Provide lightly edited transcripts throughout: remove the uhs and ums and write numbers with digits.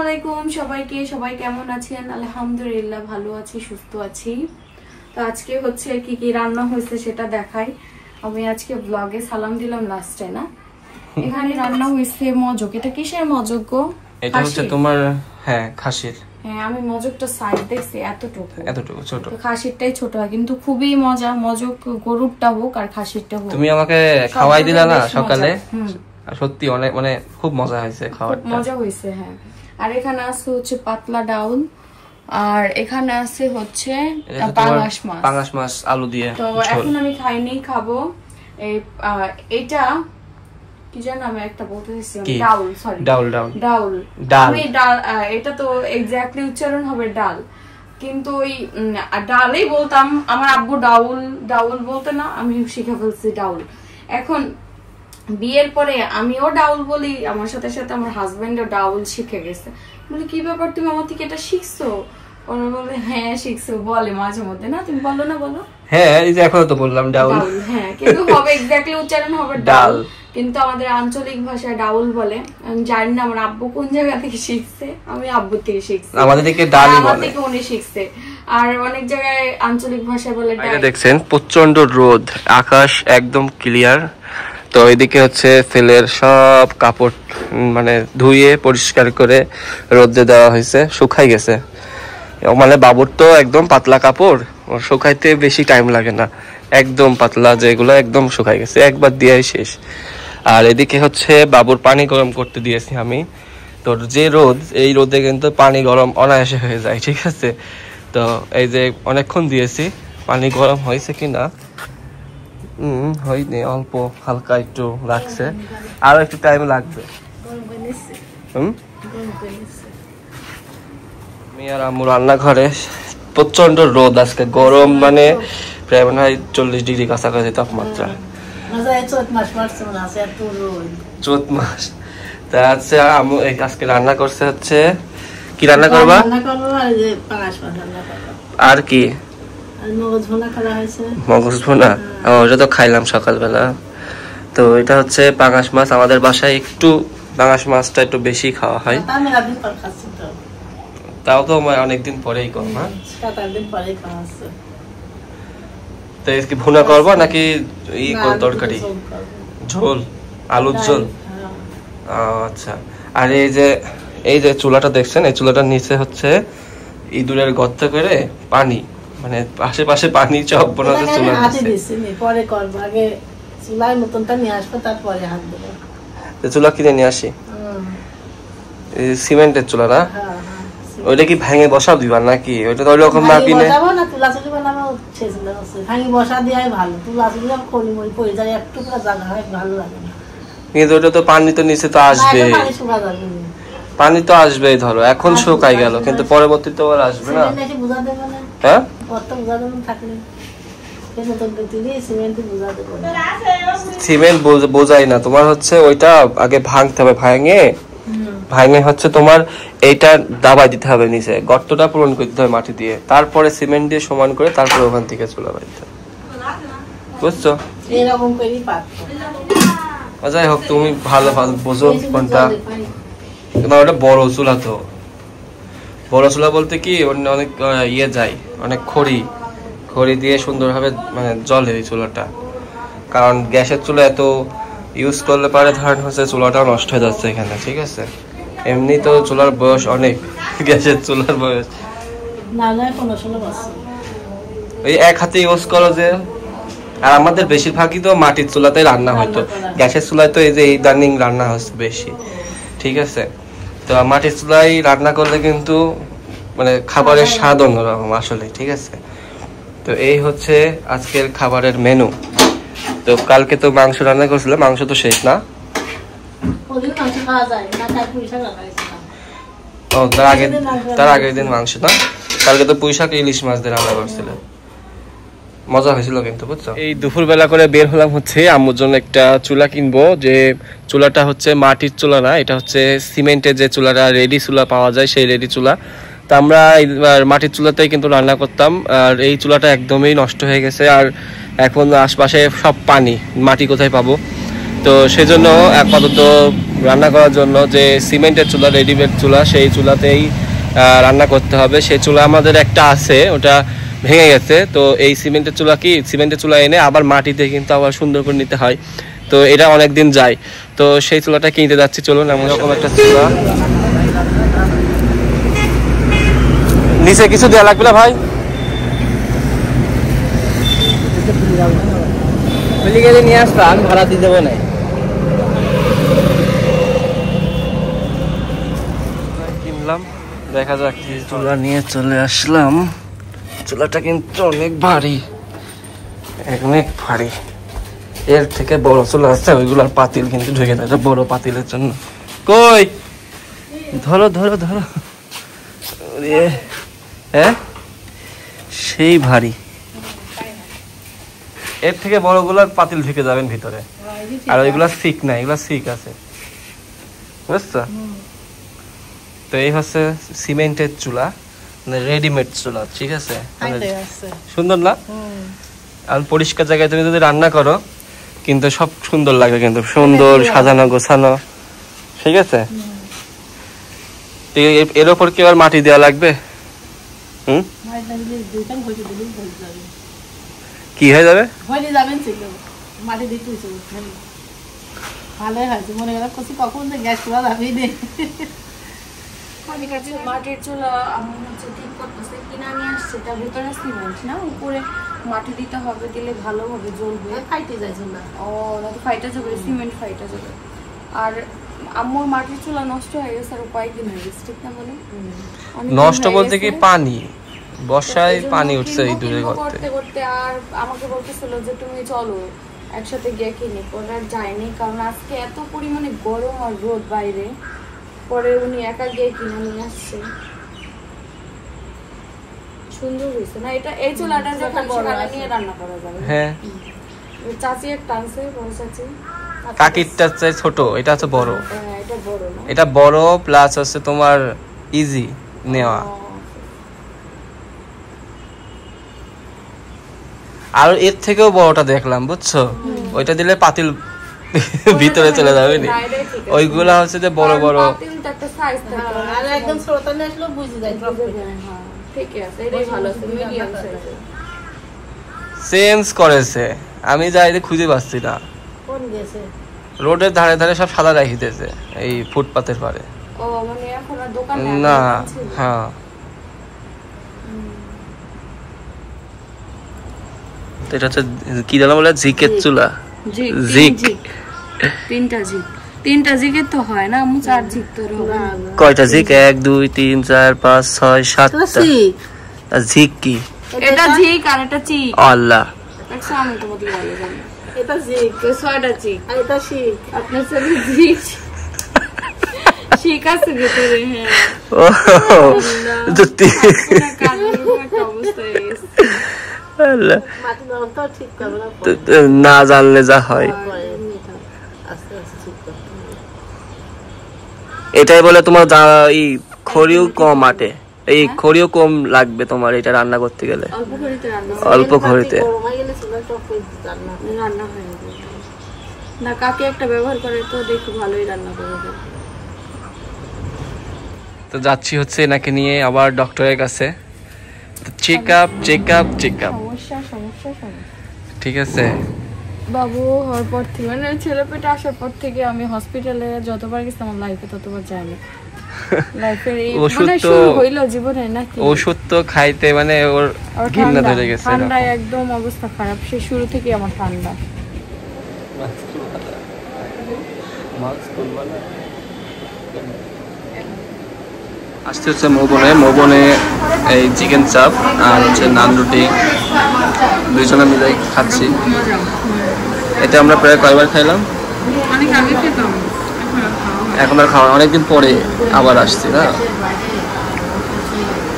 আলাইকুম সবাইকে, সবাই কেমন আছেন? আলহামদুলিল্লাহ ভালো আছি, সুস্থ আছি। তো আজকে হচ্ছে কি কি রান্না হয়েছে সেটা দেখাই। আমি আজকে ব্লগে সালাম দিলাম লাস্টে না। এখানে রান্না হয়েছে মজক। এটা কিসের মজক গো? এটা হচ্ছে তোমার খাসির। হ্যাঁ, আমি মজকটা সাইজ দেখছি এতটুকু ছোট। তো খাসিরটাই ছোট হয় কিন্তু খুবই মজা। মজক গরুরটা হোক আর খাসিরটা হোক। তুমি আমাকে খাওয়াই দিলা না সকালে, সত্যি অনেক মানে খুব মজা হয়েছে, খাওয়াটা মজা হয়েছে। হ্যাঁ, আর এখানে আছে হচ্ছে পাতলা ডাউল, আর এখানে আছে হচ্ছে পাঙ্গাস মাছ আলু দিয়ে। তো এখন আমি খাইনি, খাবো। এইটা কি জানো, আমি একটা বলতে চাইছিলাম ডাউল, সরি ডাউল। আমি ডাল, এটা তো এক্স্যাক্টলি উচ্চারণ হবে ডাল, কিন্তু ওই ডালেই বলতাম। আমার আব্বু ডাউল বলতে না, আমি শিখে ফেলছি ডাউল। এখন বিয়ের পরে আমিও ডাউল বলি, আমার সাথে সাথে আমার হাজবেন্ডও ডাউল শিখে গেছে। বলে কি ব্যাপার, তুমি আমার থেকে এটা শিখছো? ওরা বলে হ্যাঁ শিখছো, বলে মাঝে মধ্যে। না তুমি বলো না, বলো। হ্যাঁ, এই যে এখন তো বললাম ডাউল। হ্যাঁ, কিন্তু হবে এক্স্যাক্টলি উচ্চারণ হবে ডাল, কিন্তু আমাদের আঞ্চলিক ভাষায় ডাউল বলে। আমি জানি না আমার আব্বু কোন জায়গা থেকে শিখছে, আমি আব্বুর থেকে শিখছি। আমাদের থেকে ডালই বলে, আমার থেকে উনি শিখছে। আর অনেক জায়গায় আঞ্চলিক ভাষায় বলে ডাল। দেখছেন প্রচন্ড রোদ, আকাশ একদম ক্লিয়ার। তো এদিকে হচ্ছে ছেলের সব কাপড় মানে ধুয়ে পরিষ্কার করে রোদে দেওয়া হয়েছে, শুকাই গেছে। মানে বাবুর তো একদম পাতলা কাপড়, শুকাইতে বেশি টাইম লাগে না, একদম পাতলা যেগুলো একদম শুকাই গেছে, একবার দিয়েই শেষ। আর এদিকে হচ্ছে বাবুর পানি গরম করতে দিয়েছি আমি। তো যে রোদ, এই রোদে কিন্তু পানি গরম অনায়াসে হয়ে যায়, ঠিক আছে। তো এই যে অনেকক্ষণ দিয়েছি, পানি গরম হয়েছে কিনা হয়নি, অল্প হালকা একটু লাগছে, আরো একটু টাইম লাগবে। আমি আর আম্মু রান্নাঘরে, প্রচন্ড রোদ আজকে, গরম মানে প্রায় মনে হয় 40 ডিগ্রি কাছাকাছি তাপমাত্রা। চৈত মাস। তা আছে আম্মু আজকে রান্না করছে হচ্ছে, কি রান্না করবা? আর কি? মগজ ভুনা। ওটা তো খাইলাম সকালবেলা। তো এটা হচ্ছে পাঙ্গাস মাছ। আমাদের বাসায় একটু পাঙ্গাস মাছটা একটু বেশি খাওয়া হয়, তাও তো অনেকদিন পরেই কম। হ্যাঁ, তো কি ভুনা করবো নাকি তরকারি ঝোল, আলুর ঝোল? আচ্ছা। আর এই যে চুলাটা দেখছেন, এই চুলাটার নিচে হচ্ছে ইঁদুরের গর্ত করে পানি, মানে আশেপাশে পানি চপ বানাতে চুলা পরে করব, আগে চুলার নতুনটা নিয়ে আসবো, তারপরে হাত দেবো। চুলা কিনে নিয়ে আসি, সিমেন্টের চুলা না? ওইটা কি ভেঙে বসা দিবা নাকি? ওইটা তো ওইরকম না কিনে বসাবো না, তুলা চুলি বানাবো, ভেঙে বসা দেওয়াই ভালো। তুলা চুলি খড়ি মরি পড়ে যায়, একটু পুরো জায়গা হয়, ভালো লাগে না। কিন্তু ওটা তো পানি তো নিচে তো আসবে, পানি তো আসবেই। ধরো এখন শুকাই গেল, কিন্তু পরবর্তীতে আর আসবে না। হ্যাঁ, সিমেন্ট বোঝাই না তোমার, হচ্ছে ওইটা আগে ভাঙতে হবে, ভাঙে হচ্ছে তোমার এইটা দাবাই দিতে হবে, নিচে গর্তটা পূরণ করতে হবে মাটি দিয়ে, তারপরে সিমেন্ট দিয়ে সমান করে, তারপরে ওখান থেকে চুলা বাড়িতে, বুঝছো? যাই হোক, তুমি ভালো বোঝো কোনটা। ওটা বড় চুলা, তো বড় চুলা বলতে কি অনেক যায়, অনেক খড়ি দিয়ে সুন্দরভাবে মানে জ্বলে এই চুলাটা। কারণ গ্যাসের চুলা এত ইউজ করলে পারে ধরেন হচ্ছে চুলাটাও নষ্ট হয়ে যাচ্ছে এখানে, ঠিক আছে। এমনি তো চুলার বয়স অনেক, গ্যাসের চুলার বয়স ওই এক হাতে ইউজ করো যে। আর আমাদের বেশিরভাগই তো মাটির চুলাতেই রান্না হয়তো, গ্যাসের চুলায় তো এই যে ইদানিং রান্না হচ্ছে বেশি, ঠিক আছে। তো মাটির চুলায় রান্না করলে কিন্তু মানে খাবারের স্বাদ অন্যরকম আসলে, ঠিক আছে। তো এই হচ্ছে আজকের খাবারের মেনু। তো কালকে তো মাংস রান্না করছিলাম, মাংস তো শেষ না? ও, তার আগের দিন মাংস না, কালকে তো পুঁই শাক ইলিশ মাছ দিয়ে রান্না করছিল, মজা হয়েছিল কিন্তু, বুঝছো। এই দুপুর বেলা করে বের হলাম হচ্ছে আম্মুর জন্য একটা চুলা কিনবো। যে চুলাটা হচ্ছে মাটির চুলা না, এটা হচ্ছে সিমেন্টের যে চুলাটা, রেডি চুলা পাওয়া যায়, সেই রেডি চুলা। তো আমরা মাটির চুলাতেই কিন্তু রান্না করতাম, আর এই চুলাটা একদমই নষ্ট হয়ে গেছে। আর এখন আশপাশে সব পানি, মাটি কোথায় পাবো? তো সেজন্য আপাতত রান্না করার জন্য যে সিমেন্টের চুলা, রেডিমেড চুলা, সেই চুলাতেই রান্না করতে হবে। সেই চুলা আমাদের একটা আছে, ওটা ভেঙে গেছে। তো এই সিমেন্টের চুলা এনে আবার মাটিতে কিন্তু আবার সুন্দর করে নিতে হয়। তো এটা অনেক দিন যায়। তো সেই চুলাটা কিনতে যাচ্ছি, চলুন। এরকম একটা চুলা, নিচে কিছু দেওয়া লাগবে না ভাই? গেলে নিয়ে আসবা, আমি ভাড়া দিয়ে দেবো না। কিনলাম, দেখা যাক। চুলা নিয়ে চলে আসলাম। চুলাটা কিন্তু অনেক ভারী, অনেক ভারী। এর থেকে বড় চুলা আছে, ওইগুলার পাতিল কিন্তু ঢুকে দেয়, বড় পাতিলের জন্য। কই ধরো ধরো ধরো, হ্যাঁ সেই ভারী। এর থেকে বড়গুলার পাতিল ঢুকে যাবেন ভিতরে, আর ওইগুলা সিক না, এগুলা সিক আছে, বুঝছো? তো এই হচ্ছে সিমেন্টের চুলা, মানে রেডিমেড চুলা, ঠিক আছে? সুন্দর না? আর পরিষ্কার জায়গায় তুমি যদি রান্না করো কিন্তু সব সুন্দর লাগে, কিন্তু সুন্দর সাজানো গোছানো, ঠিক আছে? এর উপর কি আর মাটি দেওয়া লাগবে? কি হয়ে যাবে? মাটির চুলা ঠিক করতেছে, কিনা নিয়ে আসছে, তার ভিতরে সিমেন্ট না, উপরে মাটি দিতে হবে, দিলে ভালোভাবে জ্বলবে, ফাইটে যায় চুলা। ও না তো ফাইটা যাবে, সিমেন্ট ফাইটা যাবে। আর আম্মুর মাটির চুলা নষ্ট হয়ে গেছে, আর উপায় কি হয়ে গেছে, ঠিক না বলে? নষ্ট বলতে কি পানি, বর্ষায় পানি উঠছে এই দূরে করতে করতে। আর আমাকে বলতেছিল যে তুমি চলো একসাথে গিয়ে কিনি, পরে আর যায়নি, কারণ আজকে এত পরিমাণে গরম আর রোদ বাইরে। পরে উনি একা গিয়ে কিনে নিয়ে আসছে। সুন্দর হয়েছে না এটা? এই চুলাটা যখন নিয়ে রান্না করা যাবে। হ্যাঁ, চাচি একটা আনছে, বড় চাচি। কাকিরটা চাই ছোট, এটা হচ্ছে বড়। এটা বড় না, এটা বড় প্লাস হচ্ছে তোমার ইজি নেওয়া। আর এর থেকেও বড়টা দেখলাম, বুঝছো? ওইটা দিলে পাতিল ভিতরে চলে যাবে না, ওইগুলা হচ্ছে যে বড় বড়। চেঞ্জ করেছে, আমি যাই খুঁজে পাচ্ছি না। রোডের ধারে ধারে সব সাদা রাখিতেছে, এই ফুটপাতের পারে না। হ্যাঁ, এটা হচ্ছে কি জানা বলে, জিকের চুলা। জিক, তিনটা জিকের তো হয় না, 4 জিক তো হবে। কয়টা জিক? 1 2 3 4 5 6 7টা জিক। কি এটা জিক আর এটা চিক? আল্লাহ, আচ্ছা আমি তো বলি ভালো জানি। এটা জিক, তো 6টা জিক, আর এটা শিক। আপনার সাথে জিক শিক আছে ভিতরে। হ্যাঁ, ও দুটি না জানলে যা হয়। এটাই বলে তোমার খড়িও কম আটে, এই খড়িও কম লাগবে তোমার এটা রান্না করতে গেলে। অল্প খড়িতে রান্না হয় না। কাকে একটা ব্যবহার করে তো দেখো ভালোই রান্না করে। তো যাচ্ছি হচ্ছে এনাকে নিয়ে আবার ডক্টরের কাছে, চেক আপ। সমস্যা ঠিক আছে। বাবু হওয়ার পর থেকে, মানে ছেলে পেটে আসার পর থেকে আমি হসপিটালে যতবার গেছি আমার লাইফে ততবার যাইনি। লাইফের এই মানে শুরু হইলো জীবনে নাকি, ওষুধ তো খাইতে মানে ওর ঘৃণা ধরে গেছে। ঠান্ডায় একদম অবস্থা খারাপ, সেই শুরু থেকে আমার ঠান্ডা। আসতে হচ্ছে মৌবনে এই চিকেন চাপ আর হচ্ছে নান রুটি দুইজনে মিলে খাচ্ছি। এটা আমরা প্রায় কয়বার খাইলাম? অনেক আগে খেতাম, এখন আর খাওয়া অনেকদিন পরে আবার আসছি না।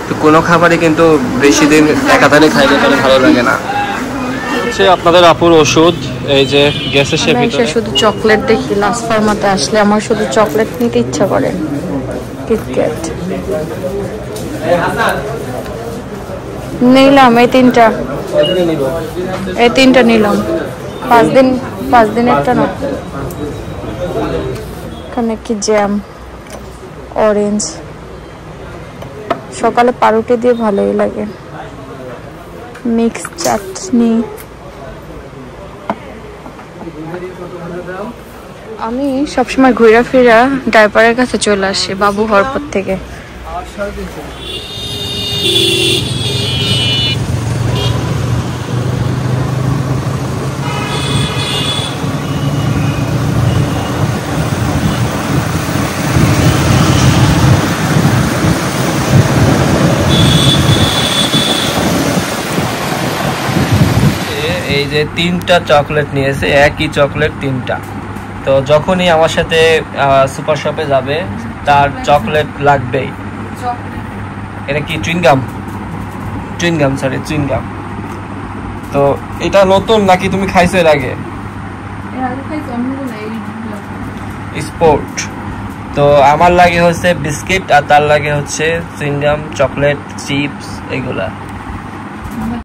তো কোনো খাবারই কিন্তু বেশি দিন একাধারে খাইলে পরে ভালো লাগে না। হচ্ছে আপনাদের আপুর ওষুধ, এই যে গ্যাসের সে ভিতরে শুধু চকলেট দেখি। লাস্ট ফার্মাতে আসলে আমার শুধু চকলেট নিতে ইচ্ছা করে। কিটক্যাট নিলাম, এই তিনটা নিলাম। 5 দিন একটা না। এখানে কি জ্যাম, অরেঞ্জ, সকালে পাউরুটি দিয়ে ভালোই লাগে, মিক্স চাটনি। আমি সবসময় ঘুরা ফিরা ডাইপারের কাছে চলে আসি বাবু হওয়ার পর থেকে। এই যে 3টা চকলেট নিয়েছে, একই চকলেট 3টা। তো যখনই আমার সাথে সুপার শপে যাবে তার চকলেট লাগবেই। এটা কি চুইংগাম? Chewing gum, sorry chewing gum. তো এটা নতুন নাকি তুমি খাইছো এর আগে? স্পোর্ট। তো আমার লাগে হচ্ছে বিস্কিট আর তার লাগে হচ্ছে চুইংগাম, চকলেট, চিপস এগুলা।